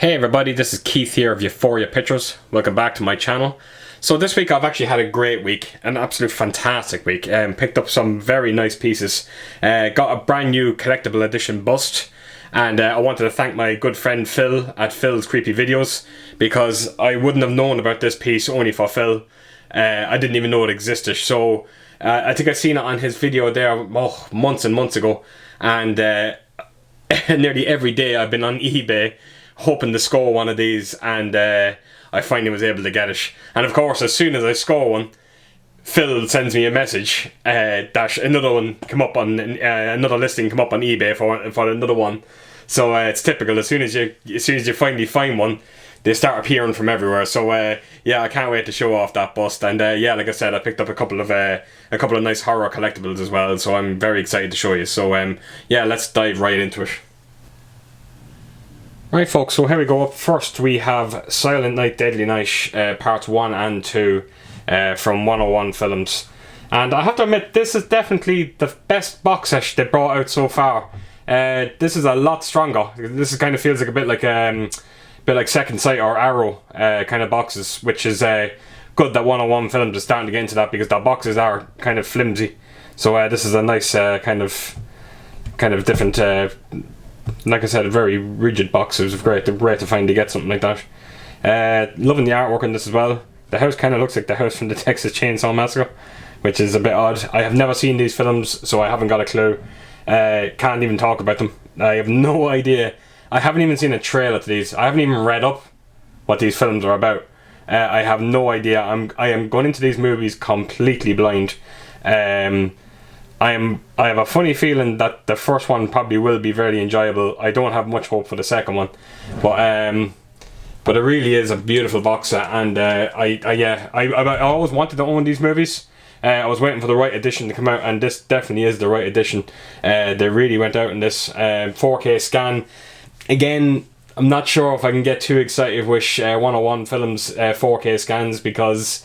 Hey everybody, this is Keith here of Euphoria Pictures. Welcome back to my channel. So this week I've actually had a great week, an absolute fantastic week. Picked up some very nice pieces. Got a brand new collectible edition bust. And I wanted to thank my good friend Phil at Phil's Creepy Videos, because I wouldn't have known about this piece only for Phil. I didn't even know it existed. So I think I seen it on his video there months and months ago. And nearly every day I've been on eBay hoping to score one of these, and I finally was able to get it. And of course, as soon as I score one, Phil sends me a message that another one come up on another listing come up on eBay for another one. So it's typical. As soon as you finally find one, they start appearing from everywhere. So yeah, I can't wait to show off that bust. And yeah, like I said, I picked up a couple of nice horror collectibles as well. So I'm very excited to show you. So yeah, let's dive right into it. Right folks, so here we go. Up first we have Silent Night Deadly Night parts 1 and 2 from 101 Films. And I have to admit, this is definitely the best box set they brought out so far. This is a lot stronger. This is kind of feels like a bit like Second Sight or Arrow kind of boxes, which is good that 101 Films is starting to get into that, because their boxes are kind of flimsy. So this is a nice kind of different, like I said, a very rigid box. It was great to finally get something like that. Loving the artwork on this as well. The house kind of looks like the house from the Texas Chainsaw Massacre, which is a bit odd. I have never seen these films, so I haven't got a clue. Can't even talk about them. I have no idea. I haven't even seen a trailer to these. I haven't even read up what these films are about. I have no idea. I am going into these movies completely blind. I have a funny feeling that the first one probably will be very enjoyable. I don't have much hope for the second one, but it really is a beautiful box set. And I always wanted to own these movies. I was waiting for the right edition to come out, and this definitely is the right edition. They really went out in this 4K scan. Again, I'm not sure if I can get too excited with 101 Films 4K scans, because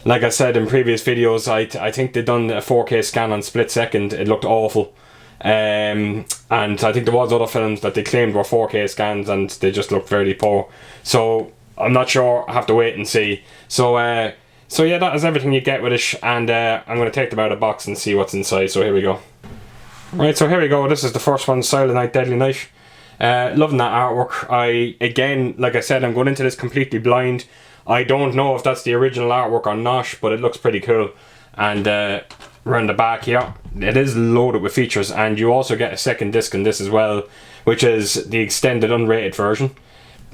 like I said in previous videos, I think they've done a 4K scan on split second. It looked awful. And I think there was other films that they claimed were 4K scans and they just looked very poor. So I'm not sure. I have to wait and see. So yeah, that is everything you get with it. And I'm going to take them out of the box and see what's inside. So here we go. Right, so here we go. This is the first one, Silent Night Deadly Night. Loving that artwork. Again, like I said, I'm going into this completely blind. I don't know if that's the original artwork or not, but it looks pretty cool. And around the back here, it is loaded with features, and you also get a second disc in this as well, which is the extended unrated version.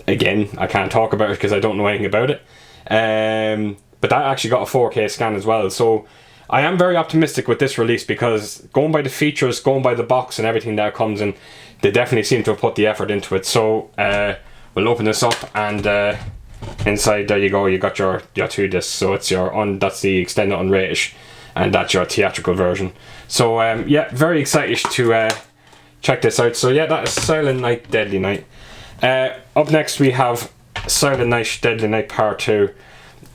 Again, I can't talk about it because I don't know anything about it. But that actually got a 4K scan as well. So I am very optimistic with this release, because going by the features, going by the box and everything that comes in, they definitely seem to have put the effort into it. So we'll open this up, and inside there you go. You got your two discs. So it's that's the extended unrated, and that's your theatrical version. So yeah, very excited to check this out. So yeah, that is Silent Night Deadly Night. Up next we have Silent Night Deadly Night Part 2.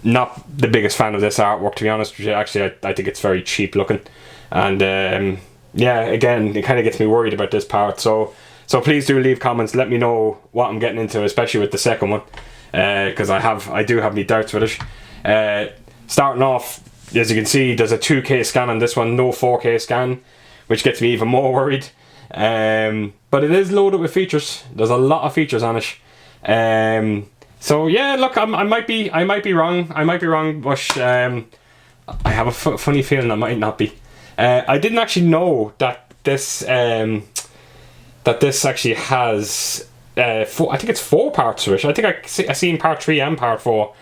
Not the biggest fan of this artwork, to be honest with you. Actually, I think it's very cheap looking, and yeah, again, it kind of gets me worried about this part. So please do leave comments. Let me know what I'm getting into, especially with the second one, because I do have me doubts with it. Starting off, as you can see, there's a 2K scan on this one, no 4K scan, which gets me even more worried. But it is loaded with features. There's a lot of features on it. So yeah, look, I might be wrong. But I have a funny feeling I might not be. I didn't actually know that this actually has I think it's 4 parts to it. I think I seen part 3 and part 4,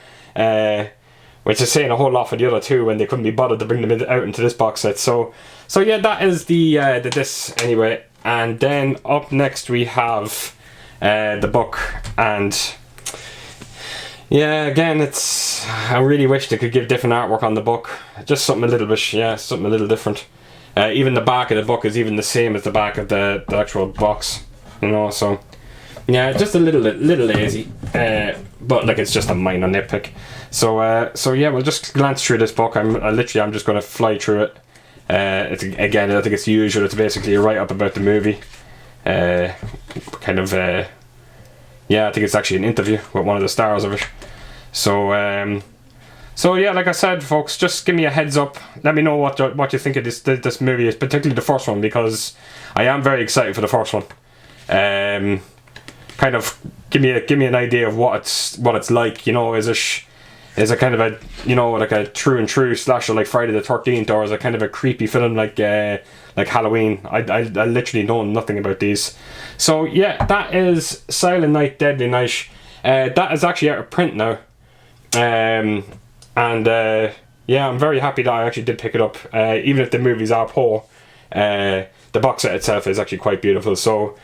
which is saying a whole lot for the other two when they couldn't be bothered to bring them out into this box set. So yeah, that is the disc anyway. And then up next we have the book. And yeah, again, I really wish they could give different artwork on the book. Just something a little bit, yeah, something a little different. Even the back of the book is even the same as the back of the actual box, you know. So yeah, just a little lazy, but like, it's just a minor nitpick. So yeah, we'll just glance through this book. I'm just going to fly through it. Again, I think it's usual. It's basically a write up about the movie, kind of yeah, I think it's actually an interview with one of the stars of it. So yeah, like I said, folks, just give me a heads up. Let me know what you think of this movie, particularly the first one, because I am very excited for the first one. Kind of give me an idea of what it's like. You know, is it kind of a, you know, like a true slasher like Friday the 13th, or is it kind of a creepy film like Halloween? I literally know nothing about these. So yeah, that is Silent Night, Deadly Night. That is actually out of print now. Yeah, I'm very happy that I actually did pick it up. Even if the movies are poor, the box set itself is actually quite beautiful. So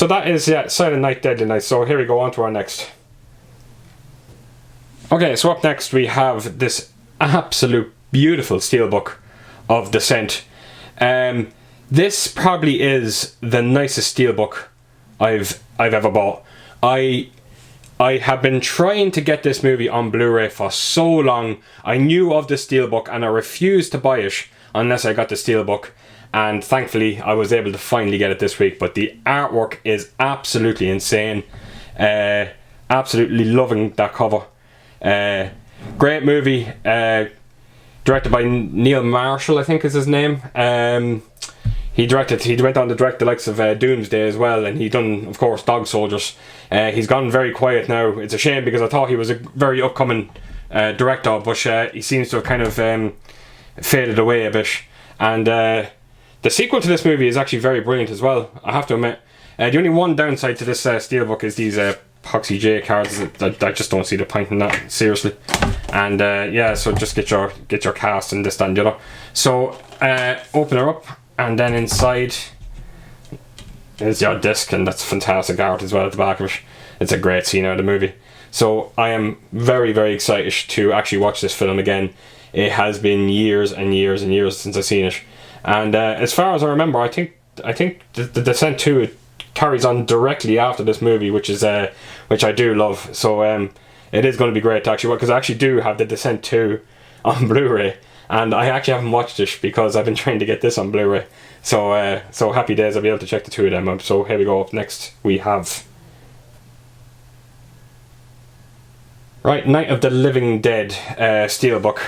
that is, yeah, Silent Night, Deadly Night. So here we go, on to our next. Okay, so up next we have this absolute beautiful steelbook of Descent. This probably is the nicest steelbook I've ever bought. I have been trying to get this movie on Blu-ray for so long. I knew of the steelbook and I refused to buy it unless I got the steelbook. And thankfully I was able to finally get it this week. But the artwork is absolutely insane. Absolutely loving that cover. Great movie. Directed by Neil Marshall, I think is his name. He went on to direct the likes of Doomsday as well, and he done, of course, Dog Soldiers. He's gone very quiet now. It's a shame because I thought he was a very upcoming director, but he seems to have kind of faded away a bit. And the sequel to this movie is actually very brilliant as well, I have to admit. The only one downside to this steelbook is these Poxy J cards. I just don't see the point in that, seriously. And yeah, so just get your cast and this, that and the other. So open her up, and then inside is your disc, and that's fantastic art as well at the back of it. It's a great scene out of the movie. So I am very, very excited to actually watch this film again. It has been years and years and years since I've seen it. And as far as I remember, I think the Descent 2, it carries on directly after this movie, which I do love. So it is going to be great to actually watch, because I actually do have the Descent 2 on Blu-ray, and I actually haven't watched it because I've been trying to get this on Blu-ray. So so happy days, I'll be able to check the two of them. So here we go. Up next we have Night of the Living Dead steelbook.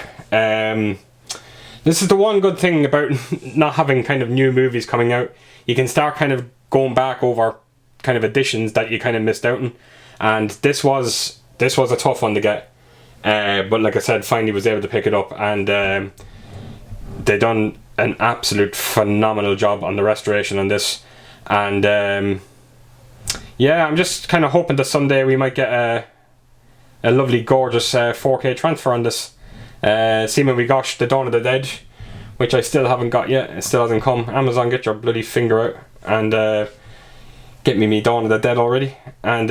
This is the one good thing about not having kind of new movies coming out. You can start kind of going back over kind of editions that you kind of missed out on, and this was a tough one to get. But like I said, finally was able to pick it up, and they done an absolute phenomenal job on the restoration on this. And yeah, I'm just kind of hoping that someday we might get a lovely, gorgeous 4K transfer on this. Seeming we got the Dawn of the Dead, which I still haven't got yet. It still hasn't come. Amazon, get your bloody finger out and get me Dawn of the Dead already. And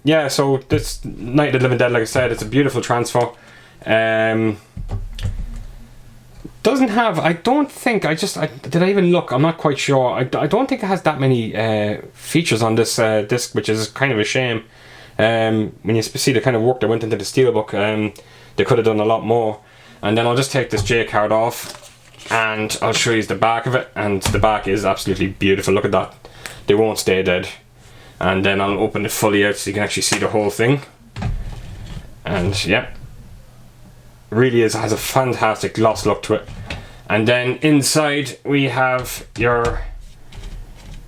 yeah, so this Night of the Living Dead, like I said, it's a beautiful transfer. Doesn't have, I don't think, did I even look? I'm not quite sure. I don't think it has that many features on this disc, which is kind of a shame. When you see the kind of work that went into the steelbook, they could have done a lot more. And then I'll just take this J card off, and I'll show you the back of it. And the back is absolutely beautiful. Look at that. They won't stay dead. And then I'll open it fully out so you can actually see the whole thing. And yeah, really has a fantastic gloss look to it. And then inside we have your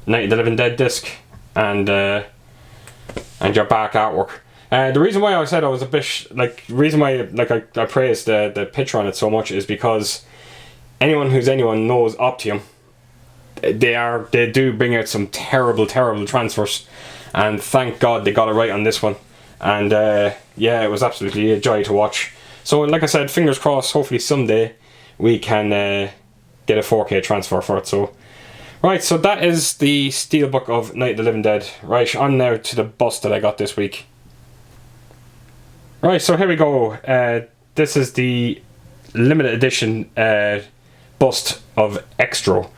Night of the Living Dead disc and your back artwork. The reason why I said I was a bit I praised the picture on it so much is because anyone knows Optium. They do bring out some terrible transfers, and thank God they got it right on this one. And yeah, it was absolutely a joy to watch. So like I said, fingers crossed, hopefully someday we can get a 4K transfer for it. So right, so that is the steelbook of Night of the Living Dead. Right, on now to the bust that I got this week. Right, so here we go. This is the limited edition bust of Xtro.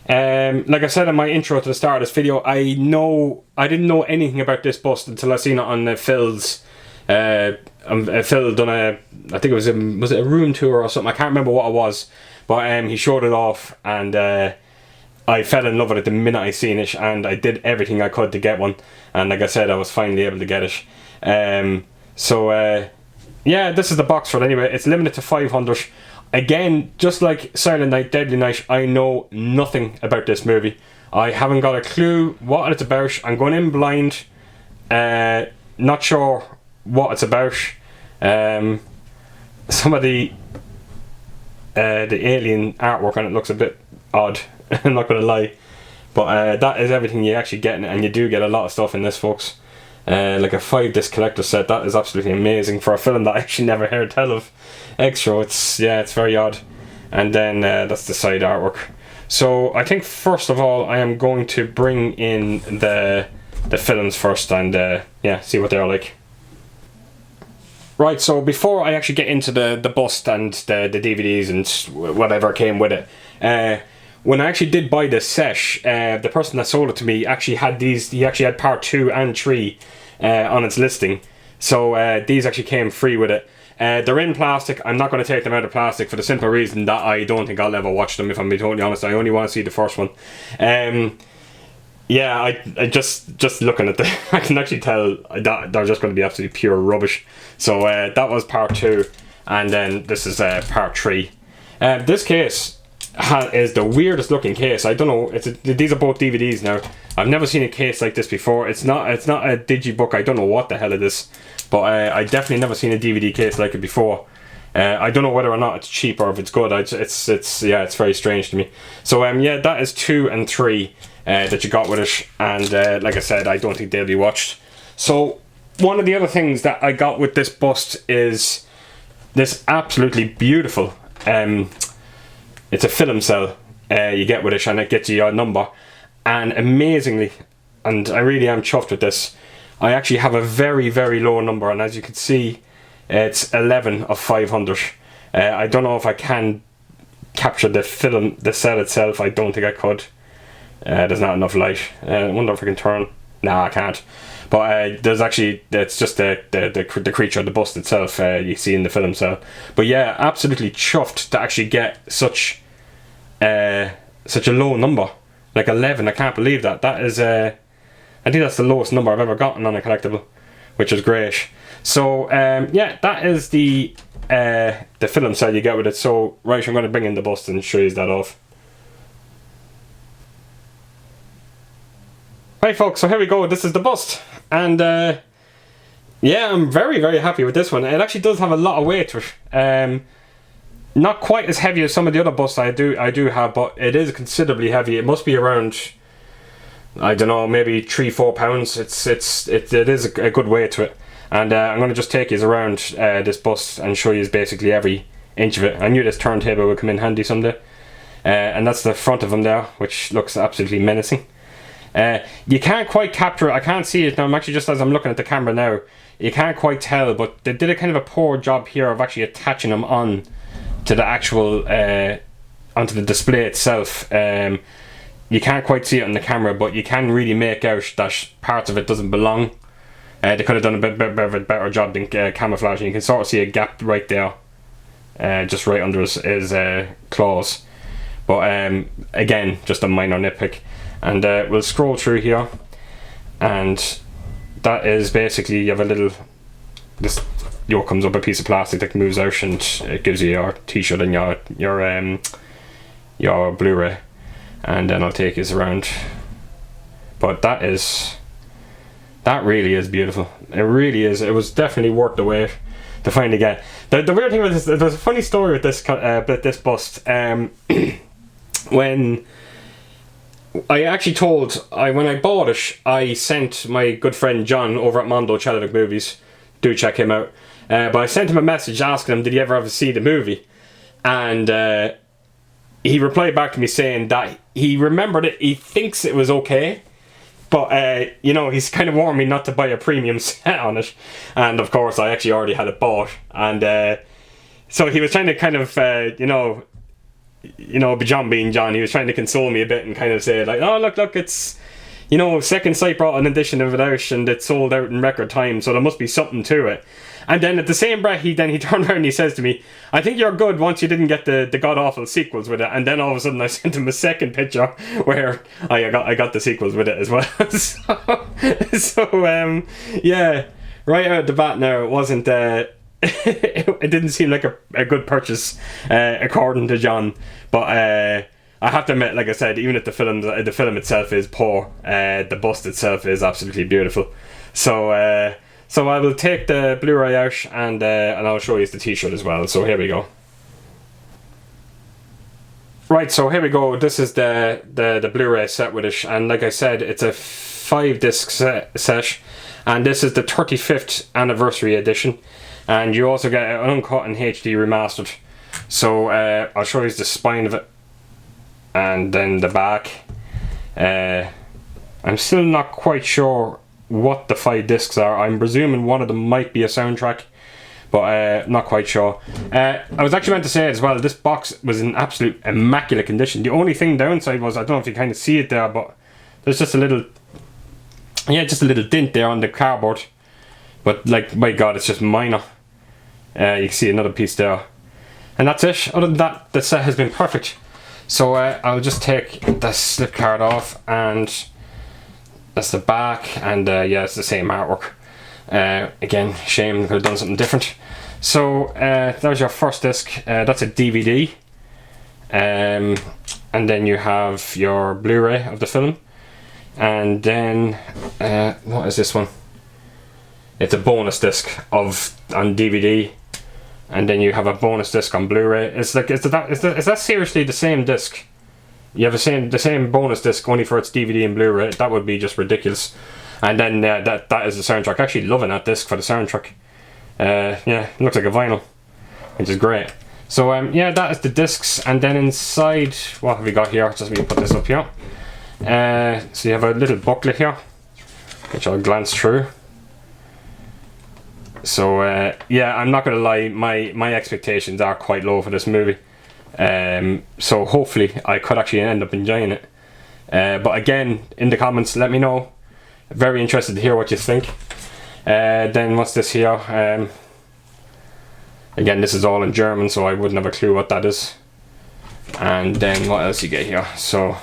Like I said in my intro to the start of this video, I didn't know anything about this bust until I seen it on Phil's. Phil done I think it was it a room tour or something. I can't remember what it was, but he showed it off, and I fell in love with it the minute I seen it, and I did everything I could to get one. And like I said, I was finally able to get it. Yeah, this is the box for it anyway. It's limited to 500. Again, just like Silent Night, Deadly Night, I know nothing about this movie. I haven't got a clue what it's about. I'm going in blind. Not sure what it's about. Some of the alien artwork on it looks a bit odd. I'm not going to lie. But that is everything you actually get in it, and you do get a lot of stuff in this, folks. Like a 5-disc collector set. That is absolutely amazing for a film that I actually never heard tell of. Xtro, it's very odd. And then that's the side artwork. So I think first of all I am going to bring in the films first, and yeah, see what they're like. Right, so before I actually get into the bust and the DVDs and whatever came with it, when I actually did buy this set, the person that sold it to me actually had these. He actually had part 2 and 3 on its listing, so these actually came free with it. They're in plastic. I'm not going to take them out of plastic for the simple reason that I don't think I'll ever watch them, if I'm being totally honest. I only want to see the first one. Yeah, I just looking at I can actually tell that they're just going to be absolutely pure rubbish. So that was part 2, and then this is part 3. This case is the weirdest looking case. I don't know. These are both DVDs now. I've never seen a case like this before. It's not a digibook. I don't know what the hell it is, but I definitely never seen a DVD case like it before. I don't know whether or not it's cheap or if it's good. It's very strange to me. So yeah, that is 2 and 3 that you got with it, and like I said, I don't think they'll be watched. So one of the other things that I got with this bust is this absolutely beautiful. It's a film cell you get with it, and it gets you your number. And amazingly, and I really am chuffed with this, I actually have a very, very low number, and as you can see, it's 11 of 500. I don't know if I can capture the cell itself. I don't think I could. There's not enough light. I wonder if I can turn. Nah, I can't. But there's actually, it's just the creature, the bust itself, you see in the film cell. But yeah, absolutely chuffed to actually get such a low number, like 11. I can't believe that. That is, I think that's the lowest number I've ever gotten on a collectible, which is great. So yeah, that is the film cell you get with it. So right, I'm going to bring in the bust and show you that off. Right, folks, so here we go. This is the bust, and yeah, I'm very, very happy with this one. It actually does have a lot of weight to it. Not quite as heavy as some of the other busts I do have, but it is considerably heavy. It must be around, I don't know, maybe 3-4 pounds. It is a good weight to it, and I'm going to just take you around this bust and show you basically every inch of it. I knew this turntable would come in handy someday, and that's the front of him there, which looks absolutely menacing. You can't quite capture it. I can't see it now. I'm actually, just as I'm looking at the camera now, you can't quite tell, but they did a kind of a poor job here of actually attaching them on to the actual onto the display itself. You can't quite see it on the camera, but you can really make out that parts of it doesn't belong. They could have done a bit better job than camouflaging. You can sort of see a gap right there, just right under his claws. But again, just a minor nitpick. And we'll scroll through here, and that is basically, you have a little, this yoke comes up a piece of plastic that moves out, and it gives you your t-shirt and your Blu-ray, and then I'll take you around. But that really is beautiful. It really is. It was definitely worth the wait to finally get. The weird thing with this, there's a funny story with this bust. When I actually when I bought it, I sent my good friend John over at Mondo Chalavic Movies, do check him out, but I sent him a message asking him, did he ever see the movie? And he replied back to me saying that he remembered it, he thinks it was okay, but you know, he's kind of warned me not to buy a premium set on it. And of course I actually already had it bought, and so he was trying to kind of John being John, he was trying to console me a bit and kind of say like, oh look, it's, you know, Second Sight brought an edition of it out and it sold out in record time, so there must be something to it. And then at the same breath, he turned around and he says to me, I think you're good once you didn't get the god-awful sequels with it. And then all of a sudden I sent him a second picture where I got the sequels with it as well. Yeah, right out the bat now, it wasn't... it didn't seem like a good purchase, according to John. But I have to admit, like I said, even if the film itself is poor, the bust itself is absolutely beautiful. So I will take the Blu-ray out and I'll show you the t-shirt as well. So here we go. Right, so here we go. This is the Blu-ray set with it, and like I said, it's a 5-disc set, and this is the 35th anniversary edition. And you also get an uncut and HD remastered. So I'll show you the spine of it, and then the back. I'm still not quite sure what the 5 discs are. I'm presuming one of them might be a soundtrack, but not quite sure. I was actually meant to say as well, this box was in absolute immaculate condition. The only thing downside was, I don't know if you kind of see it there, but there's just a little, just a little dent there on the cardboard. But like, my god, it's just minor. You can see another piece there. And that's it. Other than that, the set has been perfect. So I'll just take the slip card off, and that's the back, and yeah, it's the same artwork. Again, shame they could have done something different. So there's your first disc. That's a DVD. And then you have your Blu-ray of the film. And then, what is this one? It's a bonus disc on DVD, and then you have a bonus disc on Blu-ray. It's like, is that seriously the same disc? You have the same bonus disc only for its DVD and Blu-ray. That would be just ridiculous. And then that is the soundtrack. Actually loving that disc for the soundtrack. Yeah, it looks like a vinyl, which is great. So yeah, that is the discs, and then inside, what have we got here? Just let me put this up here. So you have a little booklet here, which I'll glance through. So yeah, I'm not gonna lie, my expectations are quite low for this movie. So hopefully I could actually end up enjoying it. But again, in the comments, let me know. Very interested to hear what you think. Then what's this here? Again, this is all in German, so I wouldn't have a clue what that is. And then what else you get here? So,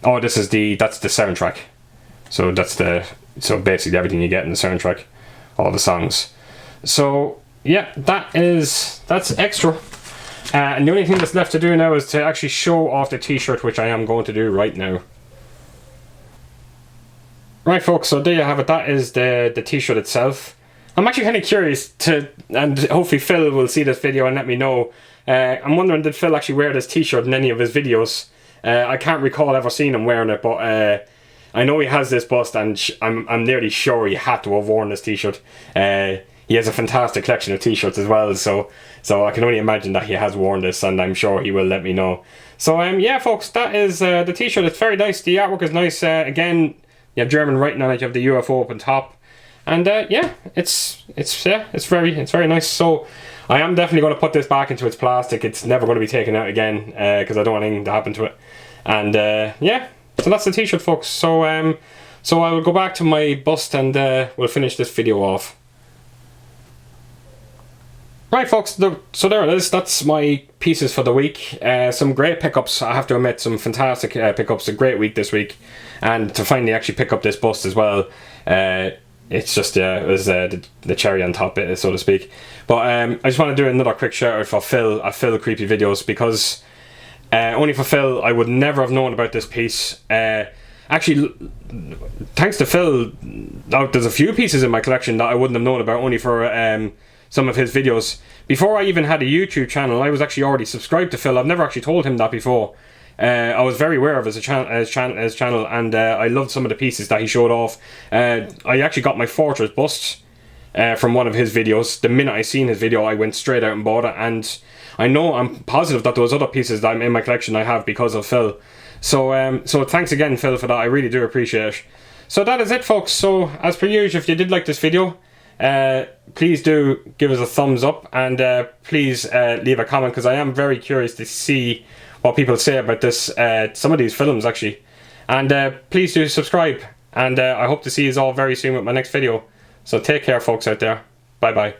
oh, that's the soundtrack. So so basically everything you get in the soundtrack, all the songs. So yeah, that's Xtro. And the only thing that's left to do now is to actually show off the t-shirt, which I am going to do right now. Right folks, so there you have it. That is the t-shirt itself. I'm actually kind of curious and hopefully Phil will see this video and let me know. I'm wondering, did Phil actually wear this t-shirt in any of his videos? I can't recall ever seeing him wearing it, but I know he has this bust, and I'm nearly sure he had to have worn this t-shirt. He has a fantastic collection of t-shirts as well, so I can only imagine that he has worn this, and I'm sure he will let me know. So yeah folks, that is the t-shirt. It's very nice. The artwork is nice. Again, you have German writing on it. You have the UFO up on top, and yeah, it's very nice. So I am definitely going to put this back into its plastic. It's never going to be taken out again because I don't want anything to happen to it. And yeah, so that's the t-shirt folks. So I will go back to my bust and we'll finish this video off. Right folks, so there it is. That's my pieces for the week. Some great pickups, I have to admit, some fantastic pickups. A great week this week, and to finally actually pick up this bust as well, it's just it was the cherry on top, so to speak. But I just want to do another quick shout out for Phil at Phil Creepy Videos, because only for Phil I would never have known about this piece. Actually, thanks to Phil, there's a few pieces in my collection that I wouldn't have known about, only for some of his videos. Before I even had a YouTube channel, I was actually already subscribed to Phil. I've never actually told him that before. I was very aware of his channel, and I loved some of the pieces that he showed off. I actually got my Fortress bust from one of his videos. The minute I seen his video, I went straight out and bought it, and I'm positive that those other pieces that I'm in my collection I have because of Phil. So thanks again, Phil, for that. I really do appreciate it. So that is it folks. So as per usual, if you did like this video, please do give us a thumbs up, and please leave a comment, because I am very curious to see what people say about this, some of these films actually. And please do subscribe. And I hope to see you all very soon with my next video. So take care, folks out there. Bye bye.